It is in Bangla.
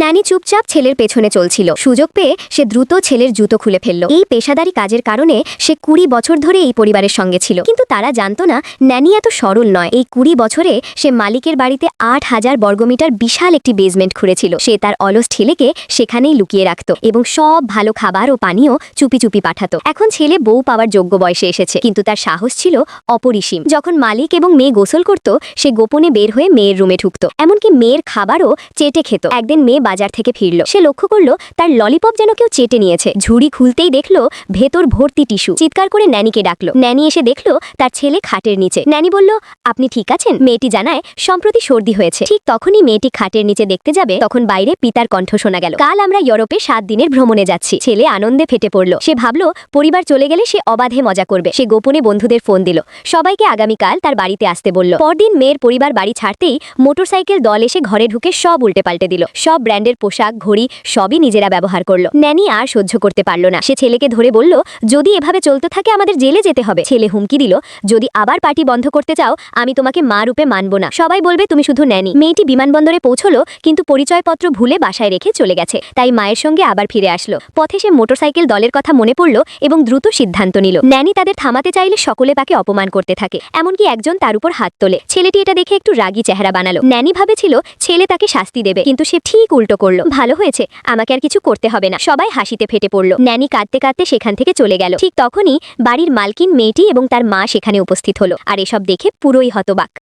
ন্যানি চুপচাপ ছেলের পেছনে চলছিল। সুযোগ পেয়ে সে দ্রুত ছেলের জুতো খুলে ফেলল। এই পেশাদারি কাজের কারণে সে 20 বছর ধরে এই পরিবারের সঙ্গে ছিল, কিন্তু তারা জানতো না ন্যানি এত সরল নয়। এই 20 বছরে সে মালিকের বাড়িতে 8000 বর্গমিটার বিশাল একটি বেসমেন্ট খুঁড়েছিল। সে তার অলস ছেলেকে সেখানেই লুকিয়ে রাখত এবং সব ভালো খাবার ও পানীয় চুপি চুপি পাঠাতো। এখন ছেলে বউ পাওয়ার যোগ্য বয়সে এসেছে, কিন্তু তার সাহস ছিল অপরিসীম। যখন মালিক এবং মেয়ে গোসল করত, সে গোপনে বের হয়ে মেয়ের রুমে ঢুকত, এমনকি মেয়ের খাবারও চেটে খেত। একদিন মেয়ে বাজার থেকে ফিরল, সে লক্ষ্য করল তার ললিপপ যেন কেউ চেটে নিয়েছে। ঝুড়ি খুলতেই দেখলো ভেতর ভর্তি টিস্যু। চিৎকার করে ন্যানিকে ডাকলো। ন্যানি এসে দেখলো তার ছেলে খাটের নিচে। ন্যানি বলল, আপনি ঠিক আছেন? মেয়েটি জানায় সম্প্রতি সর্দি হয়েছে। ঠিক তখনই মেয়েটি খাটের নিচে দেখতে যাবে, তখন বাইরে পিতার কণ্ঠ শোনা গেল, কাল আমরা ইউরোপে 7 দিনের ভ্রমণে যাচ্ছি। ছেলে আনন্দে ফেটে পড়ল। সে ভাবলো পরিবার চলে গেলে সে অবাধে মজা করবে। সে গোপনে বন্ধুদের ফোন দিল, সবাইকে আগামীকাল তার বাড়িতে আসতে বলল। পরদিন মেয়ের পরিবার বাড়ি ছাড়তেই মোটরসাইকেল দল এসে ঘরে ঢুকে সব উল্টে পাল্টে দিল। সব ব্র্যান্ডের পোশাক, ঘড়ি সবই নিজেরা ব্যবহার করলো। ন্যানি আর সহ্য করতে পারল না। সে ছেলেকে ধরে বলল, যদি এভাবে চলতে থাকে আমাদের জেলে যেতে হবে। ছেলে হুমকি দিল, যদি আবার পার্টি বন্ধ করতে চাও আমি তোমাকে মা রূপে মানব না, সবাই বলবে তুমি শুধু ন্যানি। মেয়েটি বিমানবন্দরে পৌঁছলো, কিন্তু পরিচয়পত্র ভুলে বাসায় রেখে চলে গেছে। তাই মায়ের সঙ্গে আবার ফিরে আসলো। পথে সে মোটরসাইকেল দলের কথা মনে পড়ল এবং দ্রুত সিদ্ধান্ত নিল। ন্যানি তাদের থামাতে চাইলে সকলে তাকে অপমান করতে থাকে, এমনকি একজন তার উপর হাত তোলে। ছেলেটি এটা দেখে একটু রাগী চেহারা বানালো। ন্যানি ভাবেছিল ছেলে তাকে শাস্তি দেবে, কিন্তু সে ঠিক উল্টো করলো। ভালো হয়েছে, আমাকে আর কিছু করতে হবে না। সবাই হাসিতে ফেটে পড়ল। ন্যানি কাঁদতে কাঁদতে সেখান থেকে চলে গেল। ঠিক তখনই বাড়ির মালকিন, মেয়েটি এবং তার মা সেখানে উপস্থিত হলো, আর এসব দেখে পুরোই হতবাক।